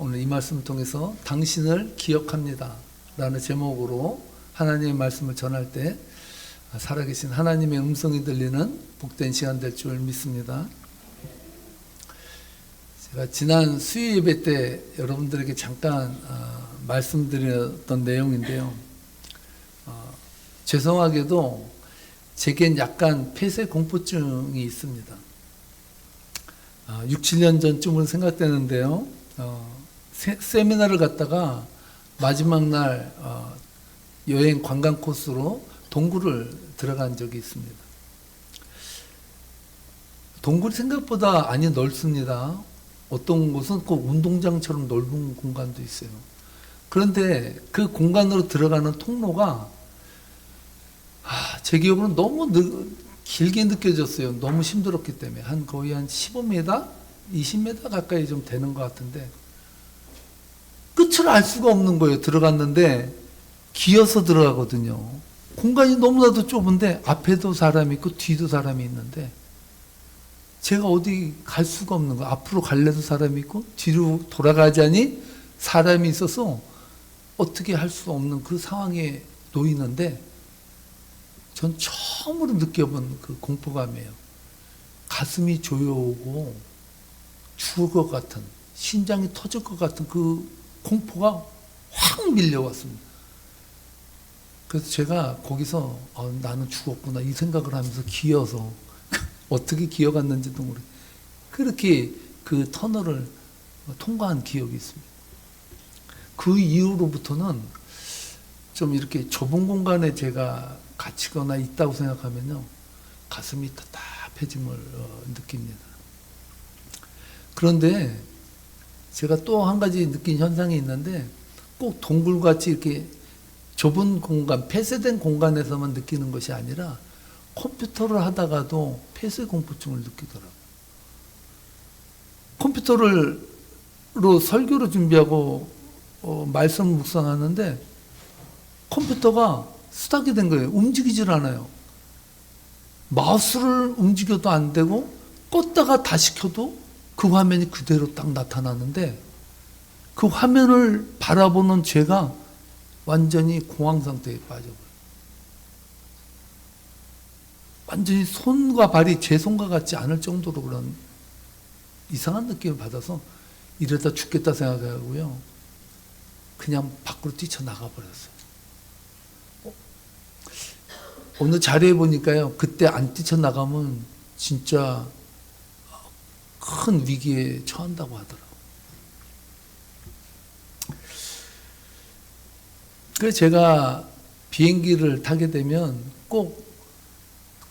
오늘 이 말씀을 통해서 당신을 기억합니다 라는 제목으로 하나님의 말씀을 전할 때 살아계신 하나님의 음성이 들리는 복된 시간 될 줄 믿습니다. 제가 지난 수요 예배 때 여러분들에게 잠깐 말씀드렸던 내용인데요. 죄송하게도 제겐 약간 폐쇄 공포증이 있습니다. 6, 7년 전쯤으로 생각되는데요. 세미나를 갔다가 마지막 날 여행 관광 코스로 동굴을 들어간 적이 있습니다. 동굴이 생각보다 아니 넓습니다. 어떤 곳은 꼭 운동장처럼 넓은 공간도 있어요. 그런데 그 공간으로 들어가는 통로가 제 기억으로는 너무 길게 느껴졌어요. 너무 힘들었기 때문에 거의 한 15m, 20m 가까이 좀 되는 것 같은데 끝을 알 수가 없는 거예요. 들어갔는데 기어서 들어가거든요. 공간이 너무나도 좁은데 앞에도 사람이 있고 뒤도 사람이 있는데 제가 어디 갈 수가 없는 거예요. 앞으로 갈래도 사람이 있고 뒤로 돌아가자니 사람이 있어서 어떻게 할 수 없는 그 상황에 놓이는데 전 처음으로 느껴본 그 공포감이에요. 가슴이 조여오고 죽을 것 같은, 심장이 터질 것 같은 그 공포가 확 밀려왔습니다. 그래서 제가 거기서 나는 죽었구나 이 생각을 하면서 기어서 어떻게 기어갔는지도 모르겠어요. 그렇게 그 터널을 통과한 기억이 있습니다. 그 이후로부터는 좀 이렇게 좁은 공간에 제가 갇히거나 있다고 생각하면요, 가슴이 답답해짐을 느낍니다. 그런데 제가 또 한 가지 느낀 현상이 있는데 꼭 동굴같이 이렇게 좁은 공간, 폐쇄된 공간에서만 느끼는 것이 아니라 컴퓨터를 하다가도 폐쇄 공포증을 느끼더라고요. 컴퓨터로 설교를 준비하고 말씀을 묵상하는데 컴퓨터가 스탁이 된 거예요. 움직이질 않아요. 마우스를 움직여도 안 되고 껐다가 다시 켜도 그 화면이 그대로 딱 나타나는데 그 화면을 바라보는 제가 완전히 공황 상태에 빠져버려요. 완전히 손과 발이 제 손과 같지 않을 정도로 그런 이상한 느낌을 받아서 이러다 죽겠다 생각하고요. 그냥 밖으로 뛰쳐나가 버렸어요. 어느 자리에 보니까요, 그때 안 뛰쳐나가면 진짜 큰 위기에 처한다고 하더라고요. 그래서 제가 비행기를 타게 되면 꼭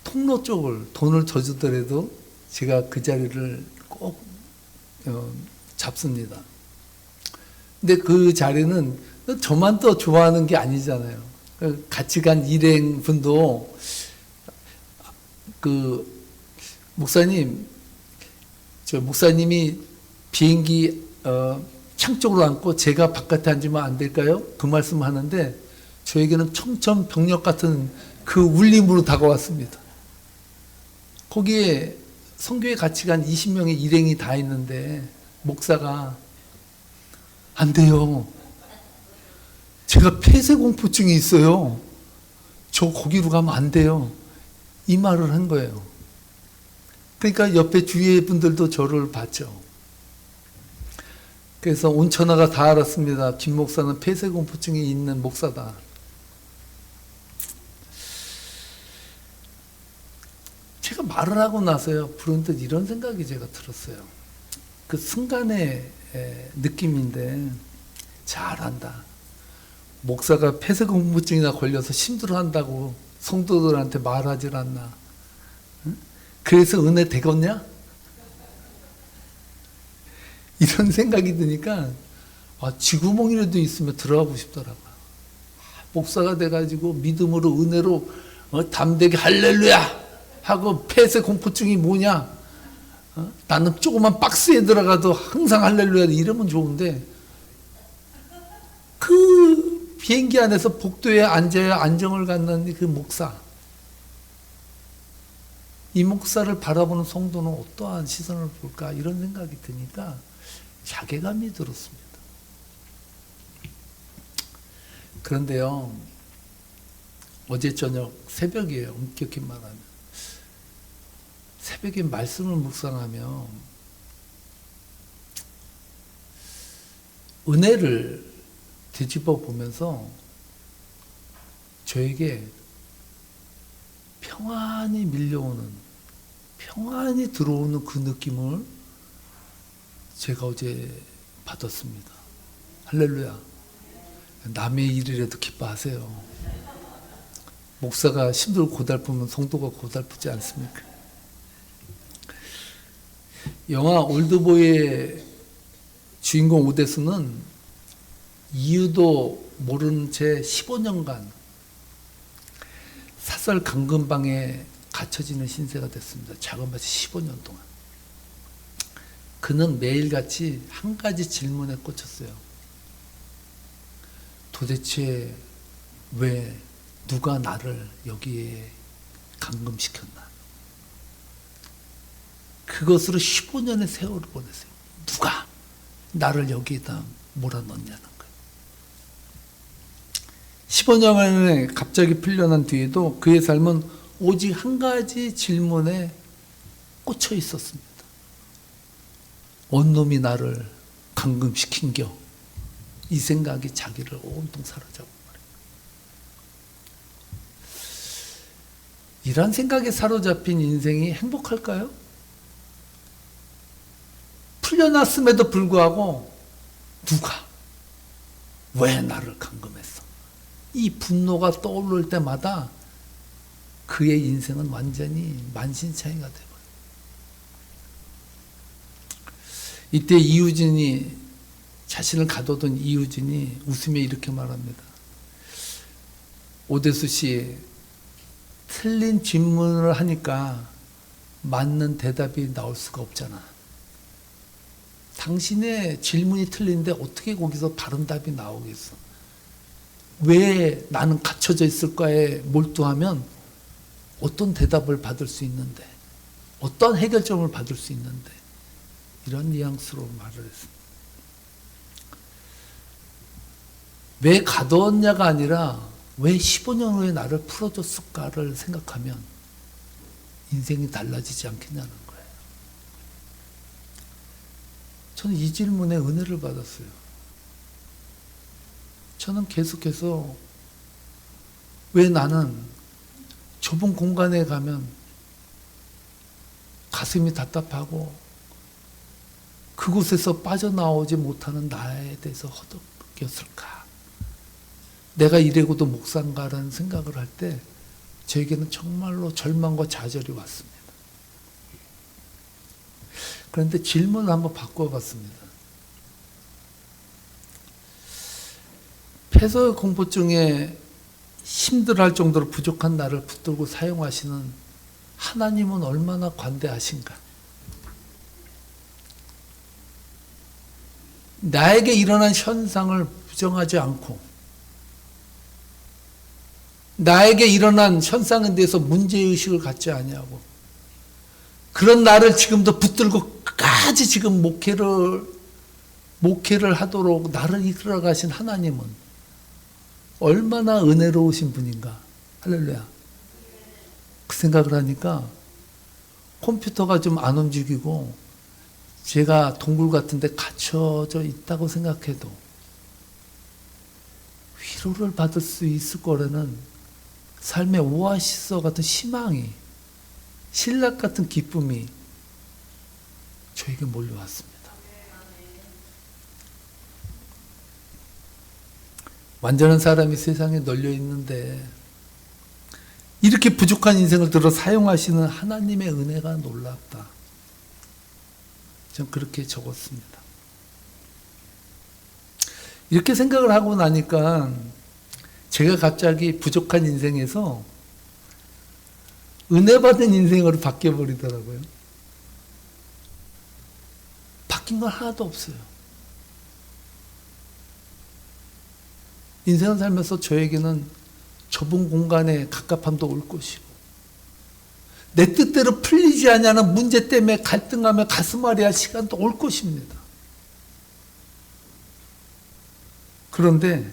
통로 쪽을 돈을 더 주더라도 제가 그 자리를 꼭 잡습니다. 근데 그 자리는 저만 또 좋아하는 게 아니잖아요. 같이 간 일행분도 목사님이 비행기 창 쪽으로 앉고 제가 바깥에 앉으면 안 될까요? 그 말씀을 하는데 저에게는 청천벽력 같은 그 울림으로 다가왔습니다. 거기에 선교에 같이 간 20명의 일행이 다 있는데 목사가 안 돼요. 제가 폐쇄공포증이 있어요. 저 거기로 가면 안 돼요. 이 말을 한 거예요. 그러니까 옆에 주위의 분들도 저를 봤죠. 그래서 온천하가 다 알았습니다. 김 목사는 폐쇄공포증이 있는 목사다. 제가 말을 하고 나서요, 불현듯 이런 생각이 제가 들었어요. 그 순간의 느낌인데 잘한다. 목사가 폐쇄공포증이나 걸려서 힘들어한다고 성도들한테 말하질 않나. 응? 그래서 은혜 되겠냐? 이런 생각이 드니까 쥐구멍이라도 있으면 들어가고 싶더라고요. 목사가 돼가지고 믿음으로 은혜로 담대게 할렐루야 하고 폐쇄공포증이 뭐냐? 나는 조그만 박스에 들어가도 항상 할렐루야 이러면 좋은데 그 비행기 안에서 복도에 앉아야 안정을 갖는 그 목사, 이 목사를 바라보는 성도는 어떠한 시선을 볼까 이런 생각이 드니까 자괴감이 들었습니다. 그런데요, 어제 저녁 새벽이에요. 엄격히 말하면. 새벽에 말씀을 묵상하며 은혜를 뒤집어 보면서 저에게 평안히 밀려오는, 평안히 들어오는 그 느낌을 제가 어제 받았습니다. 할렐루야. 남의 일이라도 기뻐하세요. 목사가 힘들고 고달프면 성도가 고달프지 않습니까? 영화 올드보이의 주인공 오데스는 이유도 모르는 채 15년간 사설 감금방에 갇혀지는 신세가 됐습니다. 자그마치 15년 동안. 그는 매일같이 한 가지 질문에 꽂혔어요. 도대체 왜 누가 나를 여기에 감금시켰나? 그것으로 15년의 세월을 보냈어요. 누가 나를 여기에다 몰아넣냐는 거예요. 15년 만에 갑자기 풀려난 뒤에도 그의 삶은 오직 한 가지 질문에 꽂혀 있었습니다. 온놈이 나를 감금시킨겨? 이 생각이 자기를 온통 사로잡은 거예요. 이런 생각에 사로잡힌 인생이 행복할까요? 풀려났음에도 불구하고 누가 왜 나를 감금했어? 이 분노가 떠오를 때마다 그의 인생은 완전히 만신창이가 되어버려요. 이때 이유진이, 자신을 가둬둔 이유진이 웃으며 이렇게 말합니다. 오데수 씨, 틀린 질문을 하니까 맞는 대답이 나올 수가 없잖아. 당신의 질문이 틀린데 어떻게 거기서 바른 답이 나오겠어? 왜 나는 갇혀져 있을까에 몰두하면 어떤 대답을 받을 수 있는데, 어떤 해결점을 받을 수 있는데, 이런 뉘앙스로 말을 했습니다. 왜 가두었냐가 아니라 왜 15년 후에 나를 풀어줬을까를 생각하면 인생이 달라지지 않겠냐는 거예요. 저는 이 질문에 은혜를 받았어요. 저는 계속해서 왜 나는 좁은 공간에 가면 가슴이 답답하고 그곳에서 빠져나오지 못하는 나에 대해서 허덕였을까? 내가 이래고도 목사인가라는 생각을 할 때 저에게는 정말로 절망과 좌절이 왔습니다. 그런데 질문을 한번 바꿔봤습니다. 폐서 공포증에 힘들어할 정도로 부족한 나를 붙들고 사용하시는 하나님은 얼마나 관대하신가? 나에게 일어난 현상을 부정하지 않고 나에게 일어난 현상에 대해서 문제의식을 갖지 아니하고 그런 나를 지금도 붙들고 끝까지 지금 목회를 하도록 나를 이끌어 가신 하나님은 얼마나 은혜로우신 분인가. 할렐루야. 그 생각을 하니까 컴퓨터가 좀 안 움직이고 제가 동굴 같은 데 갇혀져 있다고 생각해도 위로를 받을 수 있을 거라는 삶의 오아시스 같은 희망이, 신락 같은 기쁨이 저에게 몰려왔습니다. 완전한 사람이 세상에 널려 있는데 이렇게 부족한 인생을 들어 사용하시는 하나님의 은혜가 놀랍다. 전 그렇게 적었습니다. 이렇게 생각을 하고 나니까 제가 갑자기 부족한 인생에서 은혜 받은 인생으로 바뀌어버리더라고요. 바뀐 건 하나도 없어요. 인생을 살면서 저에게는 좁은 공간에 갑갑함도 올 것이고 내 뜻대로 풀리지 않냐는 문제 때문에 갈등하며 가슴앓이할 시간도 올 것입니다. 그런데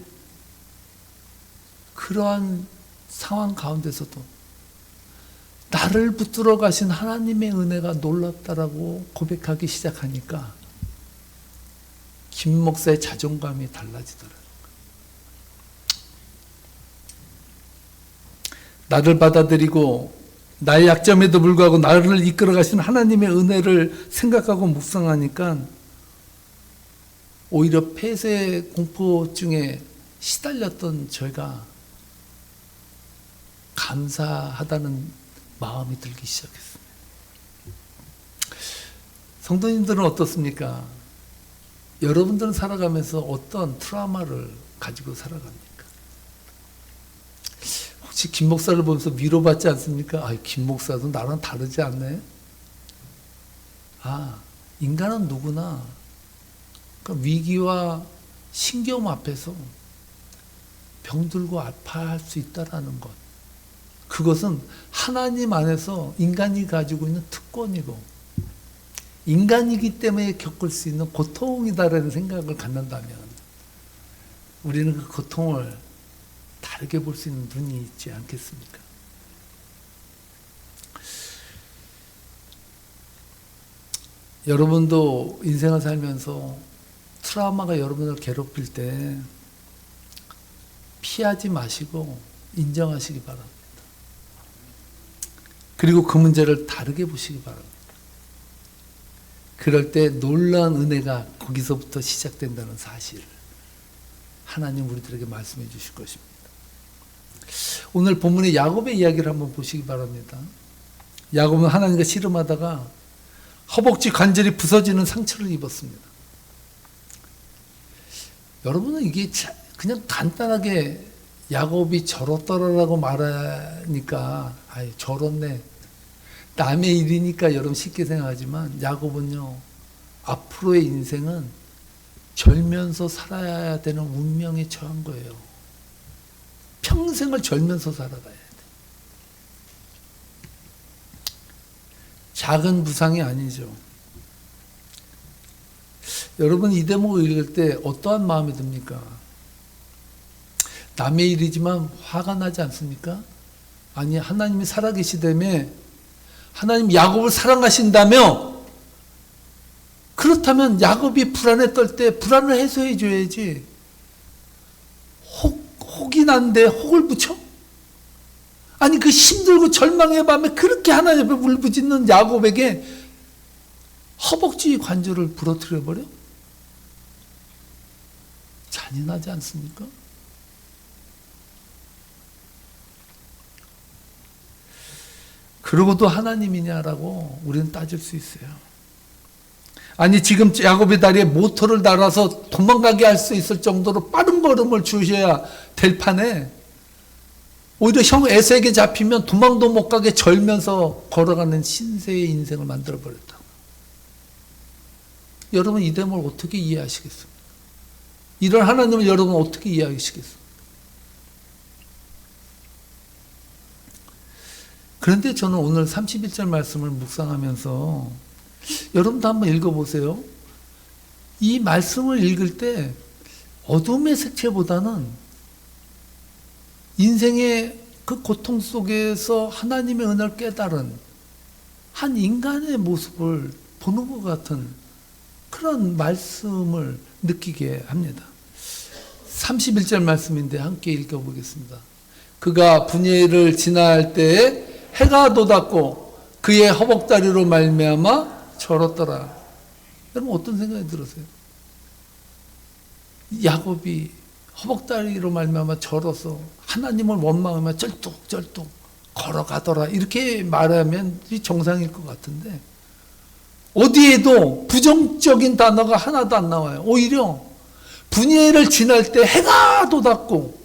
그러한 상황 가운데서도 나를 붙들어 가신 하나님의 은혜가 놀랍다라고 고백하기 시작하니까 김 목사의 자존감이 달라지더라고요. 나를 받아들이고 나의 약점에도 불구하고 나를 이끌어 가신 하나님의 은혜를 생각하고 묵상하니까 오히려 폐쇄 공포증에 시달렸던 저희가 감사하다는 마음이 들기 시작했습니다. 성도님들은 어떻습니까? 여러분들은 살아가면서 어떤 트라우마를 가지고 살아갑니까? 혹시 김 목사를 보면서 위로받지 않습니까? 김 목사도 나랑 다르지 않네? 인간은 누구나 그러니까 위기와 신경 앞에서 병들고 아파할 수 있다라는 것. 그것은 하나님 안에서 인간이 가지고 있는 특권이고 인간이기 때문에 겪을 수 있는 고통이다라는 생각을 갖는다면 우리는 그 고통을 다르게 볼 수 있는 눈이 있지 않겠습니까? 여러분도 인생을 살면서 트라우마가 여러분을 괴롭힐 때 피하지 마시고 인정하시기 바랍니다. 그리고 그 문제를 다르게 보시기 바랍니다. 그럴 때 놀라운 은혜가 거기서부터 시작된다는 사실을 하나님 우리들에게 말씀해 주실 것입니다. 오늘 본문의 야곱의 이야기를 한번 보시기 바랍니다. 야곱은 하나님과 씨름하다가 허벅지 관절이 부서지는 상처를 입었습니다. 여러분은 이게 그냥 간단하게 야곱이 저렇더라라고 말하니까 저렇네. 남의 일이니까 여러분 쉽게 생각하지만 야곱은요. 앞으로의 인생은 절면서 살아야 되는 운명에 처한 거예요. 평생을 절면서 살아가야 돼. 작은 부상이 아니죠. 여러분 이 대목을 읽을 때 어떠한 마음이 듭니까? 남의 일이지만 화가 나지 않습니까? 아니 하나님이 살아계시다며 하나님 야곱을 사랑하신다며 그렇다면 야곱이 불안에 떨 때 불안을 해소해 줘야지 혹이 난데 혹을 붙여? 아니 그 힘들고 절망의 밤에 그렇게 하나님 앞에 울부짖는 야곱에게 허벅지 관절을 부러뜨려 버려? 잔인하지 않습니까? 그러고도 하나님이냐라고 우리는 따질 수 있어요. 아니 지금 야곱의 다리에 모터를 달아서 도망가게 할 수 있을 정도로 빠른 걸음을 주셔야 될 판에 오히려 형 에서에게 잡히면 도망도 못 가게 절면서 걸어가는 신세의 인생을 만들어 버렸다. 여러분 이 대목을 어떻게 이해하시겠습니까? 이런 하나님을 여러분 어떻게 이해하시겠습니까? 그런데 저는 오늘 31절 말씀을 묵상하면서 여러분도 한번 읽어보세요. 이 말씀을 읽을 때 어둠의 색채보다는 인생의 그 고통 속에서 하나님의 은혜를 깨달은 한 인간의 모습을 보는 것 같은 그런 말씀을 느끼게 합니다. 31절 말씀인데 함께 읽어보겠습니다. 그가 분예를 지날 때에 해가 돋았고 그의 허벅다리로 말미암아 절었더라. 여러분 어떤 생각이 들으세요? 야곱이 허벅다리로 말미암아 절어서 하나님을 원망하며 쩔뚝쩔뚝 걸어가더라. 이렇게 말하면 정상일 것 같은데 어디에도 부정적인 단어가 하나도 안 나와요. 오히려 분예를 지날 때 해가 돋았고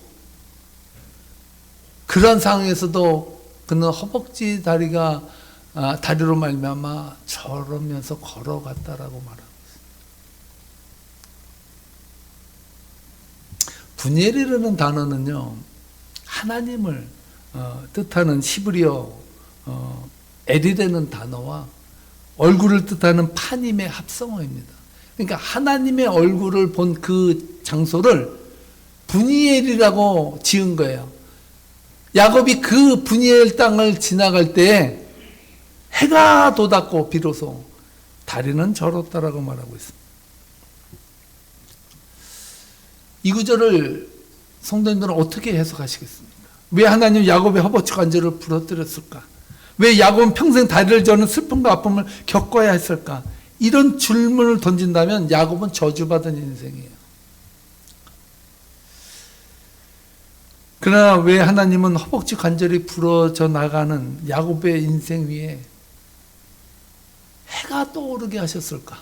그런 상황에서도 그는 허벅지 다리로 말미암아 저러면서 걸어갔다라고 말합니다. 분예리라는 단어는요 하나님을 뜻하는 히브리어 에리라는 단어와 얼굴을 뜻하는 파님의 합성어입니다. 그러니까 하나님의 얼굴을 본 그 장소를 분이엘이라고 지은 거예요. 야곱이 그 브니엘 땅을 지나갈 때 해가 돋았고 비로소 다리는 절었다라고 말하고 있습니다. 이 구절을 성도님들은 어떻게 해석하시겠습니까? 왜 하나님 야곱의 허벅지 관절을 부러뜨렸을까? 왜 야곱은 평생 다리를 저는 슬픔과 아픔을 겪어야 했을까? 이런 질문을 던진다면 야곱은 저주받은 인생이에요. 그러나 왜 하나님은 허벅지 관절이 부러져 나가는 야곱의 인생 위에 해가 떠오르게 하셨을까?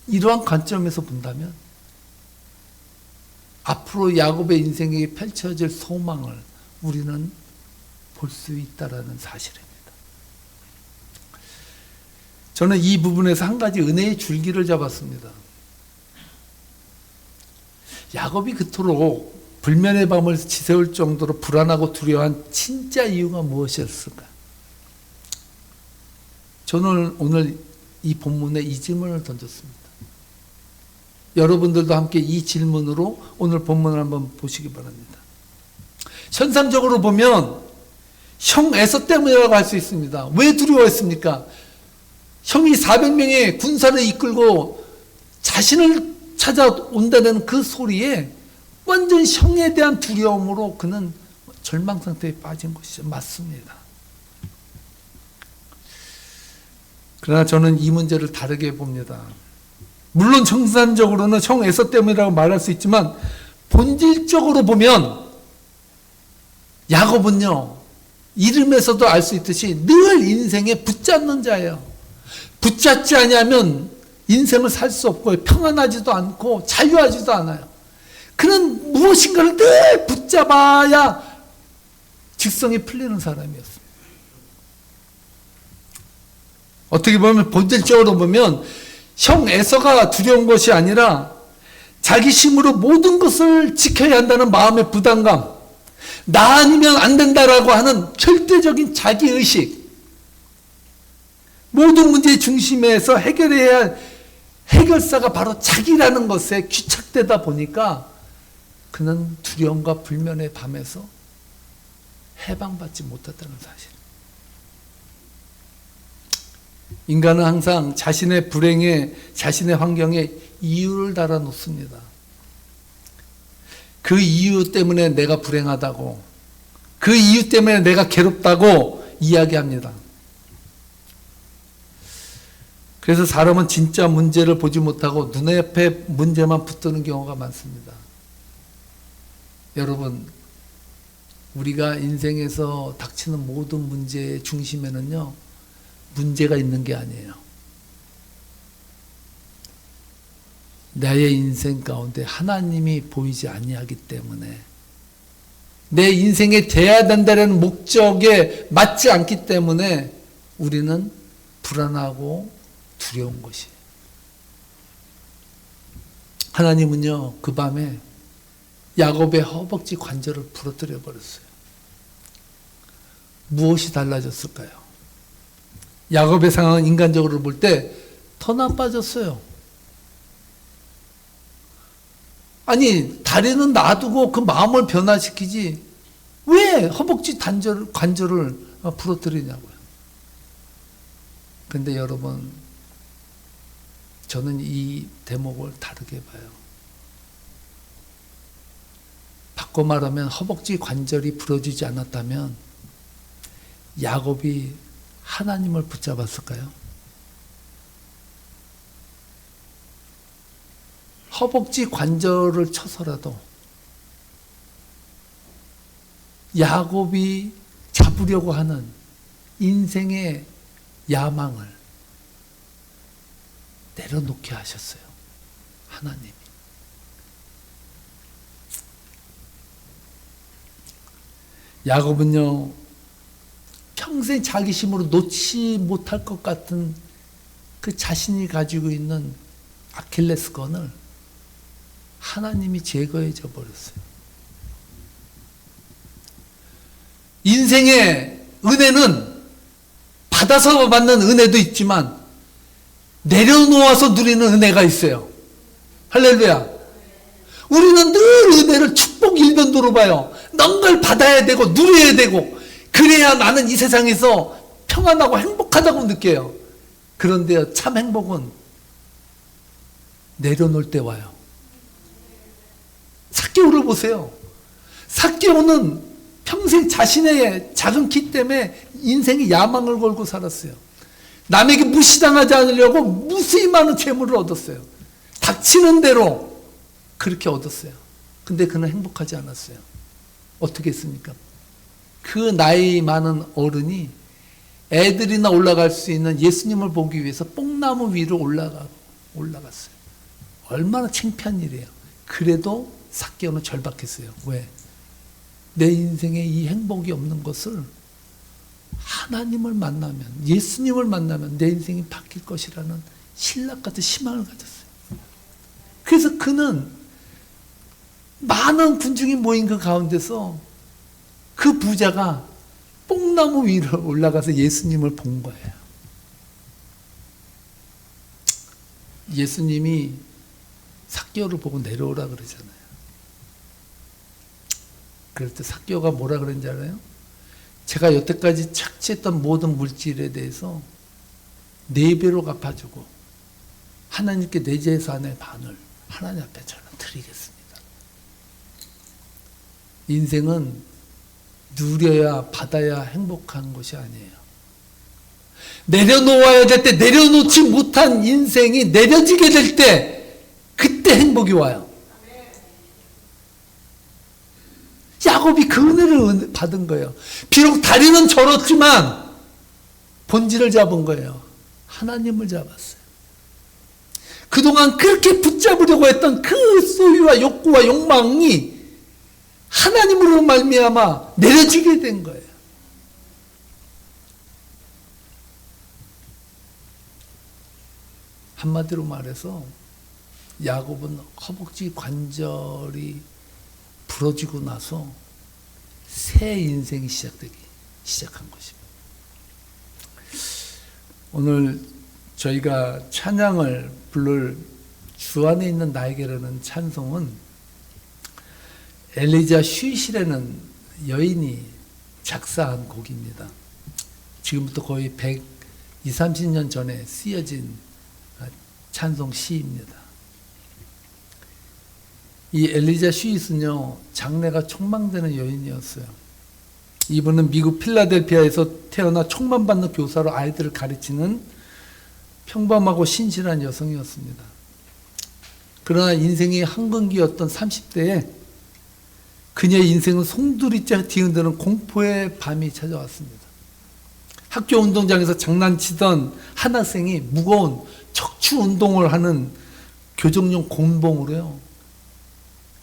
이러한 관점에서 본다면 앞으로 야곱의 인생에 펼쳐질 소망을 우리는 볼 수 있다라는 사실입니다. 저는 이 부분에서 한 가지 은혜의 줄기를 잡았습니다. 야곱이 그토록 불면의 밤을 지새울 정도로 불안하고 두려워한 진짜 이유가 무엇이었을까? 저는 오늘 이 본문에 이 질문을 던졌습니다. 여러분들도 함께 이 질문으로 오늘 본문을 한번 보시기 바랍니다. 현상적으로 보면 형 에서 때문이라고 할 수 있습니다. 왜 두려워했습니까? 형이 400명의 군사를 이끌고 자신을 찾아온다는 그 소리에 완전 형에 대한 두려움으로 그는 절망 상태에 빠진 것이죠. 맞습니다. 그러나 저는 이 문제를 다르게 봅니다. 물론 정상적으로는 형 에서 때문이라고 말할 수 있지만 본질적으로 보면 야곱은요, 이름에서도 알 수 있듯이 늘 인생에 붙잡는 자예요. 붙잡지 않으면 인생을 살 수 없고 평안하지도 않고 자유하지도 않아요. 그는 무엇인가를 늘 붙잡아야 직성이 풀리는 사람이었습니다. 어떻게 보면 본질적으로 보면 형 에서가 두려운 것이 아니라 자기 힘으로 모든 것을 지켜야 한다는 마음의 부담감, 나 아니면 안 된다라고 하는 절대적인 자기의식, 모든 문제의 중심에서 해결해야 할 해결사가 바로 자기라는 것에 귀착되다 보니까 그는 두려움과 불면의 밤에서 해방받지 못했다는 사실. 인간은 항상 자신의 불행에, 자신의 환경에 이유를 달아놓습니다. 그 이유 때문에 내가 불행하다고, 그 이유 때문에 내가 괴롭다고 이야기합니다. 그래서 사람은 진짜 문제를 보지 못하고 눈에 앞에 문제만 붙드는 경우가 많습니다. 여러분, 우리가 인생에서 닥치는 모든 문제의 중심에는요, 문제가 있는 게 아니에요. 나의 인생 가운데 하나님이 보이지 아니하기 때문에, 내 인생에 돼야 된다는 목적에 맞지 않기 때문에 우리는 불안하고 두려운 것이에요. 하나님은요, 그 밤에 야곱의 허벅지 관절을 부러뜨려 버렸어요. 무엇이 달라졌을까요? 야곱의 상황은 인간적으로 볼 때 더 나빠졌어요. 아니, 다리는 놔두고 그 마음을 변화시키지 왜 허벅지 관절을 부러뜨리냐고요. 근데 여러분, 저는 이 대목을 다르게 봐요. 바꿔 말하면 허벅지 관절이 부러지지 않았다면 야곱이 하나님을 붙잡았을까요? 허벅지 관절을 쳐서라도 야곱이 잡으려고 하는 인생의 야망을 내려놓게 하셨어요. 하나님이. 야곱은요, 평생 자기 힘으로 놓지 못할 것 같은 그 자신이 가지고 있는 아킬레스건을 하나님이 제거해 줘 버렸어요. 인생의 은혜는 받아서 받는 은혜도 있지만 내려놓아서 누리는 은혜가 있어요. 할렐루야. 우리는 늘 은혜를 축복 일변도로 봐요. 뭔가를 받아야 되고 누려야 되고 그래야 나는 이 세상에서 평안하고 행복하다고 느껴요. 그런데 참 행복은 내려놓을 때 와요. 삭개오를 보세요. 삭개오는 평생 자신의 작은 키 때문에 인생의 야망을 걸고 살았어요. 남에게 무시당하지 않으려고 무수히 많은 재물을 얻었어요. 닥치는 대로 그렇게 얻었어요. 근데 그는 행복하지 않았어요. 어떻게 했습니까? 그 나이 많은 어른이 애들이나 올라갈 수 있는 예수님을 보기 위해서 뽕나무 위로 올라갔어요. 얼마나 창피한 일이에요. 그래도 삭개오는 절박했어요. 왜? 내 인생에 이 행복이 없는 것을 하나님을 만나면, 예수님을 만나면 내 인생이 바뀔 것이라는 신락 같은 희망을 가졌어요. 그래서 그는 많은 군중이 모인 그 가운데서 그 부자가 뽕나무 위로 올라가서 예수님을 본 거예요. 예수님이 삭개오를 보고 내려오라 그러잖아요. 그럴 때 삭개오가 뭐라 그랬는지 알아요? 제가 여태까지 착취했던 모든 물질에 대해서 4배로 갚아주고 하나님께 내 재산의 반을 하나님 앞에 저는 드리겠습니다. 인생은 누려야 받아야 행복한 것이 아니에요. 내려놓아야 될 때 내려놓지 못한 인생이 내려지게 될 때 그때 행복이 와요. 야곱이 그 은혜를 받은 거예요. 비록 다리는 절었지만 본질을 잡은 거예요. 하나님을 잡았어요. 그동안 그렇게 붙잡으려고 했던 그 소유와 욕구와 욕망이 하나님으로 말미암아 내려지게 된 거예요. 한마디로 말해서 야곱은 허벅지 관절이 부러지고 나서 새 인생이 시작한 것입니다. 오늘 저희가 찬양을 부를 주 안에 있는 나에게라는 찬송은 엘리자 슈이시라는 여인이 작사한 곡입니다. 지금부터 거의 120, 30년 전에 쓰여진 찬송 시입니다. 이 엘리자 슈이스는요, 장래가 촉망되는 여인이었어요. 이분은 미국 필라델피아에서 태어나 촉망받는 교사로 아이들을 가르치는 평범하고 신실한 여성이었습니다. 그러나 인생이 한근기였던 30대에 그녀의 인생은 송두리째 뒤흔드는 공포의 밤이 찾아왔습니다. 학교 운동장에서 장난치던 한 학생이 무거운 척추 운동을 하는 교정용 곤봉으로요,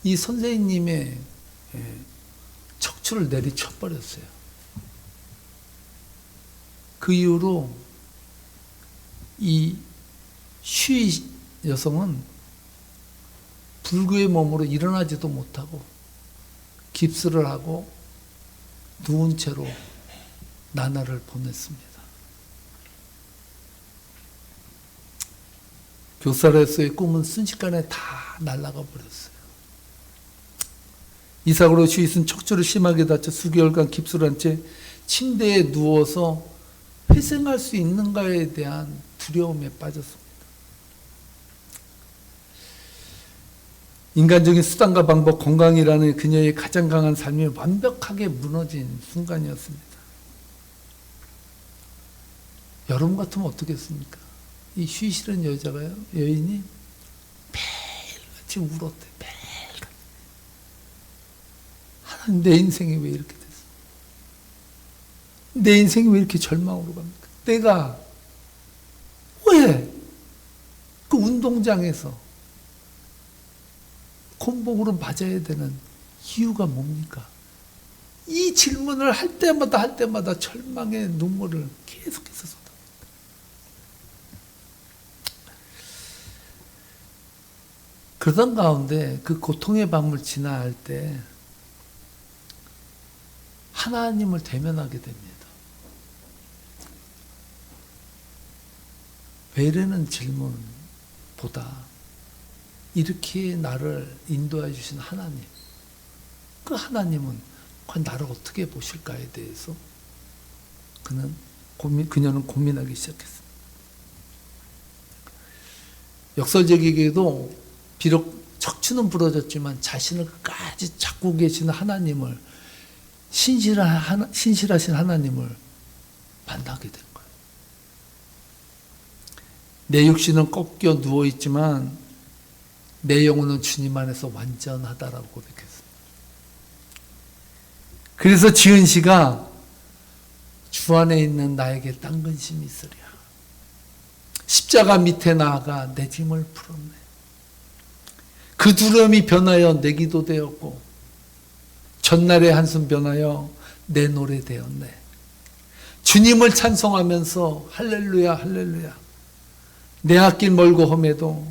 이 선생님의 척추를 내리쳐버렸어요. 그 이후로 이 쉬 여성은 불구의 몸으로 일어나지도 못하고 깁스를 하고 누운 채로 나날을 보냈습니다. 교사로서의 꿈은 순식간에 다 날아가 버렸어요. 이삭으로 슈이스는 척추를 심하게 다쳐 수개월간 깁스를 한 채 침대에 누워서 회생할 수 있는가에 대한 두려움에 빠졌습니다. 인간적인 수단과 방법, 건강이라는 그녀의 가장 강한 삶이 완벽하게 무너진 순간이었습니다. 여러분 같으면 어떻겠습니까? 이 슈이시라는 여인이 매일같이 울었대. 하나님, 내 인생이 왜 이렇게 됐어? 내 인생이 왜 이렇게 절망으로 갑니까? 내가 왜 그 운동장에서 곤봉으로 맞아야 되는 이유가 뭡니까? 이 질문을 할 때마다 절망의 눈물을 계속해서 쏟아붓니다. 그러던 가운데 그 고통의 밤을 지나갈 때 하나님을 대면하게 됩니다. 왜라는 질문보다 이렇게 나를 인도해 주신 하나님, 그 하나님은 과연 나를 어떻게 보실까에 대해서 그녀는 고민하기 시작했습니다. 역설적이게도 비록 척추는 부러졌지만 자신을 끝까지 찾고 계시는 하나님을, 신실하신 하나님을 만나게 된 거예요. 내 육신은 꺾여 누워있지만 내 영혼은 주님 안에서 완전하다라고 고백했습니다. 그래서 지은 씨가 주 안에 있는 나에게 딴 근심이 있으랴. 십자가 밑에 나아가 내 짐을 풀었네. 그 두려움이 변하여 내 기도 되었고 전날의 한숨 변하여 내 노래 되었네. 주님을 찬송하면서 할렐루야 할렐루야 내 앞길 멀고 험해도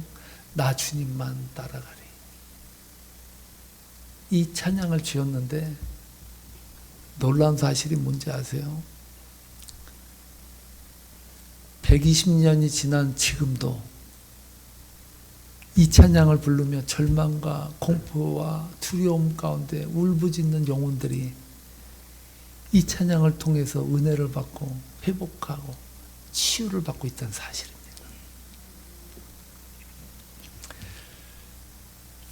나 주님만 따라가리. 이 찬양을 지었는데 놀라운 사실이 뭔지 아세요? 120년이 지난 지금도 이 찬양을 부르며 절망과 공포와 두려움 가운데 울부짖는 영혼들이 이 찬양을 통해서 은혜를 받고 회복하고 치유를 받고 있다는 사실입니다.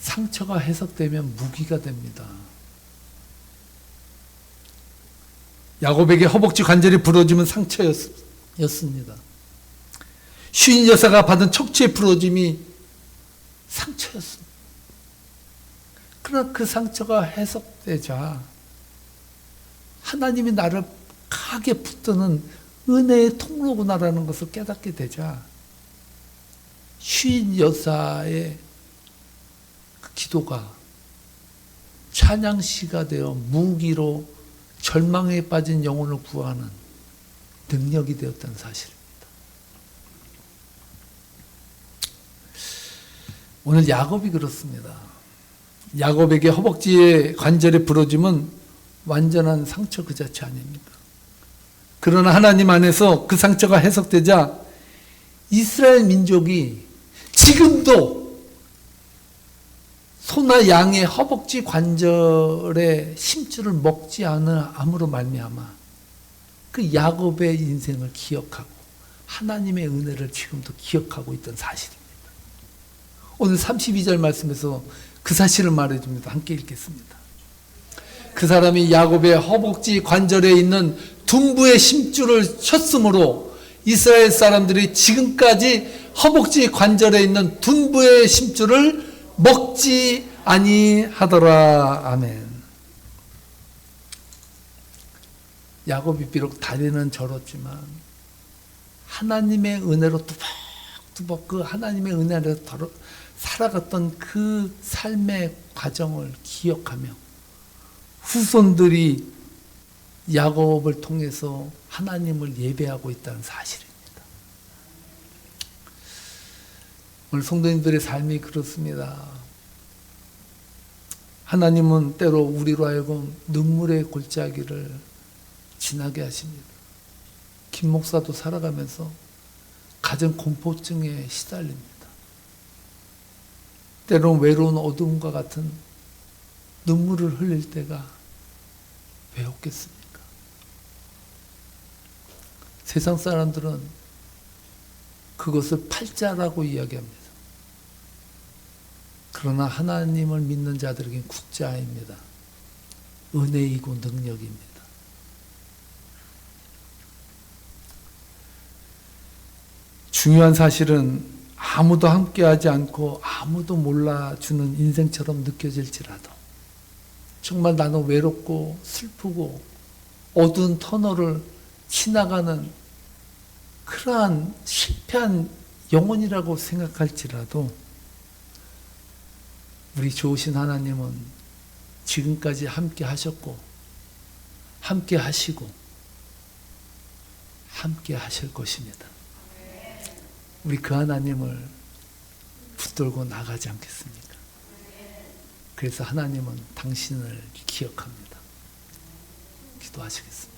상처가 해석되면 무기가 됩니다. 야곱에게 허벅지 관절이 부러지면 상처였습니다. 쉰 여사가 받은 척추의 부러짐이 상처였습니다. 그러나 그 상처가 해석되자 하나님이 나를 강하게 붙드는 은혜의 통로구나라는 것을 깨닫게 되자 쉰 여사의 그 기도가 찬양시가 되어 무기로 절망에 빠진 영혼을 구하는 능력이 되었다는 사실입니다. 오늘 야곱이 그렇습니다. 야곱에게 허벅지의 관절의 부러짐은 완전한 상처 그 자체 아닙니까? 그러나 하나님 안에서 그 상처가 해석되자 이스라엘 민족이 지금도 소나 양의 허벅지 관절의 심줄을 먹지 않음으로 말미암아 그 야곱의 인생을 기억하고 하나님의 은혜를 지금도 기억하고 있던 사실입니다. 오늘 32절 말씀에서 그 사실을 말해줍니다. 함께 읽겠습니다. 그 사람이 야곱의 허벅지 관절에 있는 둔부의 심줄을 쳤으므로 이스라엘 사람들이 지금까지 허벅지 관절에 있는 둔부의 심줄을 먹지 아니하더라. 아멘. 야곱이 비록 다리는 절었지만 하나님의 은혜로 뚜벅뚜벅 그 하나님의 은혜 아래서 살아갔던 그 삶의 과정을 기억하며 후손들이 야곱을 통해서 하나님을 예배하고 있다는 사실입니다. 오늘 성도님들의 삶이 그렇습니다. 하나님은 때로 우리로 하여금 눈물의 골짜기를 지나게 하십니다. 김 목사도 살아가면서 가정 공포증에 시달립니다. 때로는 외로운 어둠과 같은 눈물을 흘릴 때가 왜 없겠습니까? 세상 사람들은 그것을 팔자라고 이야기합니다. 그러나 하나님을 믿는 자들에게는 국자입니다. 은혜이고 능력입니다. 중요한 사실은 아무도 함께하지 않고 아무도 몰라주는 인생처럼 느껴질지라도 정말 나는 외롭고 슬프고 어두운 터널을 지나가는 그러한 실패한 영혼이라고 생각할지라도 우리 좋으신 하나님은 지금까지 함께 하셨고 함께 하시고 함께 하실 것입니다. 우리 그 하나님을 붙들고 나가지 않겠습니까? 그래서 하나님은 당신을 기억합니다. 기도하시겠습니다.